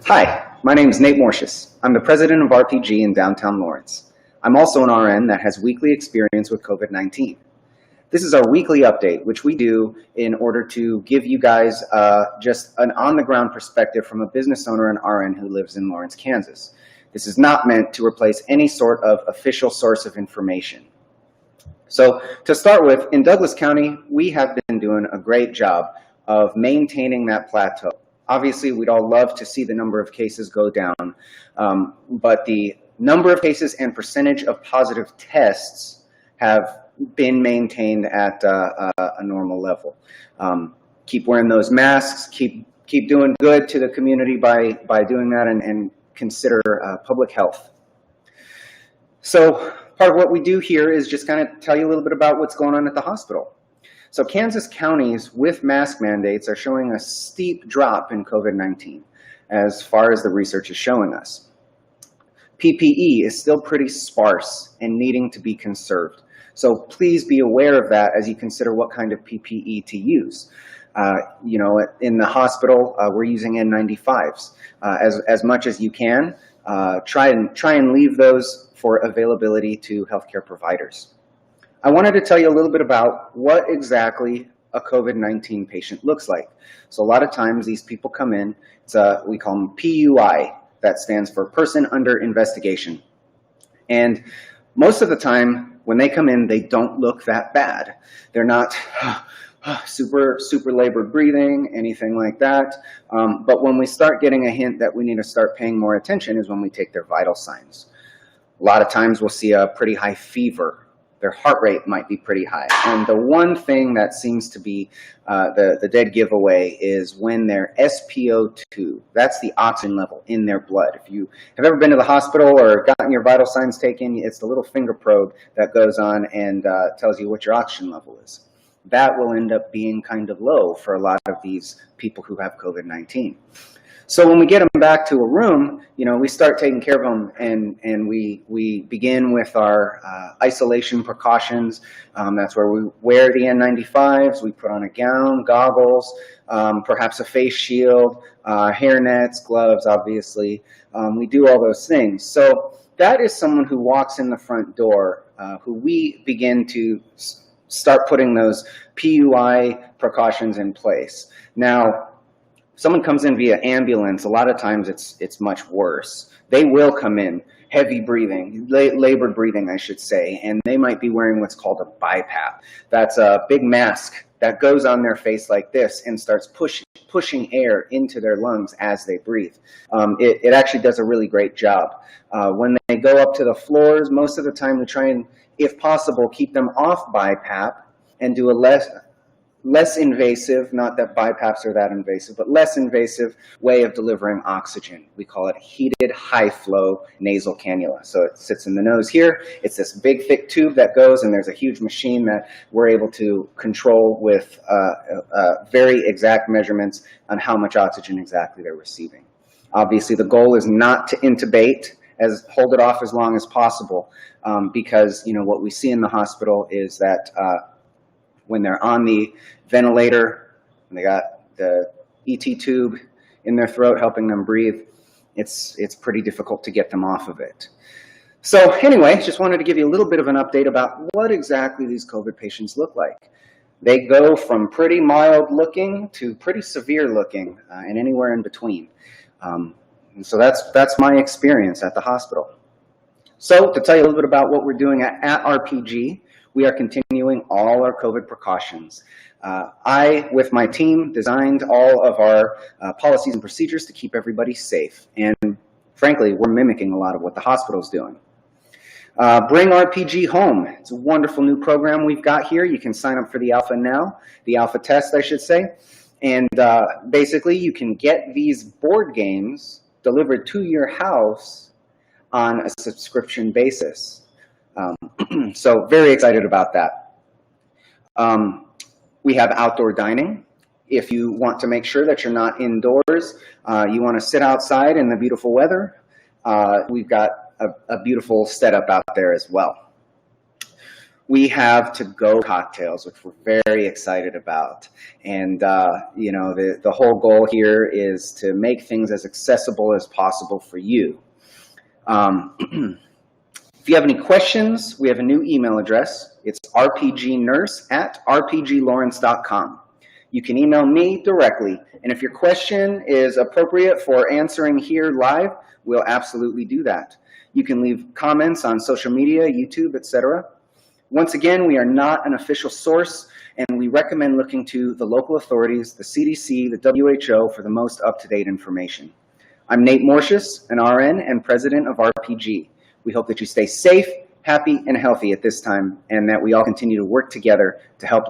Hi, my name is Nate Morsches. I'm the president of RPG in downtown Lawrence. I'm also an RN that has weekly experience with COVID-19. This is our weekly update, which we do in order to give you guys just an on-the-ground perspective from a business owner and RN who lives in Lawrence, Kansas. This is not meant to replace any sort of official source of information. So to start with, in Douglas County, we have been doing a great job of maintaining that plateau. Obviously, we'd all love to see the number of cases go down, but the number of cases and percentage of positive tests have been maintained at a normal level. Keep wearing those masks, keep doing good to the community by doing that, and consider public health. So part of what we do here is just kind of tell you a little bit about what's going on at the hospital. So Kansas counties with mask mandates are showing a steep drop in COVID-19 as far as the research is showing us. PPE is still pretty sparse and needing to be conserved. So please be aware of that as you consider what kind of PPE to use. In the hospital, we're using N95s. As much as you can, try and leave those for availability to healthcare providers. I wanted to tell you a little bit about what exactly a COVID-19 patient looks like. So a lot of times these people come in, we call them PUI, that stands for person under investigation. And most of the time when they come in, they don't look that bad. They're not super labored breathing, anything like that. But when we start getting a hint that we need to start paying more attention is when we take their vital signs. A lot of times we'll see a pretty high fever. Their heart rate might be pretty high. And the one thing that seems to be the dead giveaway is when their SpO2, that's the oxygen level in their blood. If you have ever been to the hospital or gotten your vital signs taken, it's the little finger probe that goes on and tells you what your oxygen level is. That will end up being kind of low for a lot of these people who have COVID-19. So when we get them back to a room, we start taking care of them, and we begin with our isolation precautions. That's where we wear the N95s, we put on a gown, goggles, perhaps a face shield, hair nets, gloves, obviously. We do all those things. So that is someone who walks in the front door, who we begin to start putting those PUI precautions in place. Now, someone comes in via ambulance, a lot of times it's much worse. They will come in heavy breathing, labored breathing, I should say, and they might be wearing what's called a BiPAP. That's a big mask that goes on their face like this and starts pushing air into their lungs as they breathe. It actually does a really great job. When they go up to the floors, most of the time we try and, if possible, keep them off BiPAP and do a less invasive, not that BiPAPs are that invasive, but less invasive way of delivering oxygen. We call it heated high flow nasal cannula. So it sits in the nose here. It's this big thick tube that goes, and there's a huge machine that we're able to control with very exact measurements on how much oxygen exactly they're receiving. Obviously the goal is not to intubate, hold it off as long as possible, because what we see in the hospital is that when they're on the ventilator, and they got the ET tube in their throat helping them breathe, it's pretty difficult to get them off of it. So anyway, just wanted to give you a little bit of an update about what exactly these COVID patients look like. They go from pretty mild looking to pretty severe looking, and anywhere in between. And so that's my experience at the hospital. So to tell you a little bit about what we're doing at RPG, we are continuing all our COVID precautions. I, with my team, designed all of our policies and procedures to keep everybody safe. And frankly, we're mimicking a lot of what the hospital's doing. Bring RPG home. It's a wonderful new program we've got here. You can sign up for the alpha now, the alpha test, I should say. And basically, you can get these board games delivered to your house on a subscription basis. So very excited about that. We have outdoor dining. If you want to make sure that you're not indoors, you want to sit outside in the beautiful weather, we've got a beautiful setup out there as well. We have to-go cocktails, which we're very excited about. And, the whole goal here is to make things as accessible as possible for you. If you have any questions, we have a new email address. It's rpgnurse@rpglawrence.com. You can email me directly, and if your question is appropriate for answering here live, we'll absolutely do that. You can leave comments on social media, YouTube, etc. Once again, we are not an official source, and we recommend looking to the local authorities, the CDC, the WHO, for the most up-to-date information. I'm Nate Morsches, an RN and president of RPG. We hope that you stay safe, happy, and healthy at this time, and that we all continue to work together to help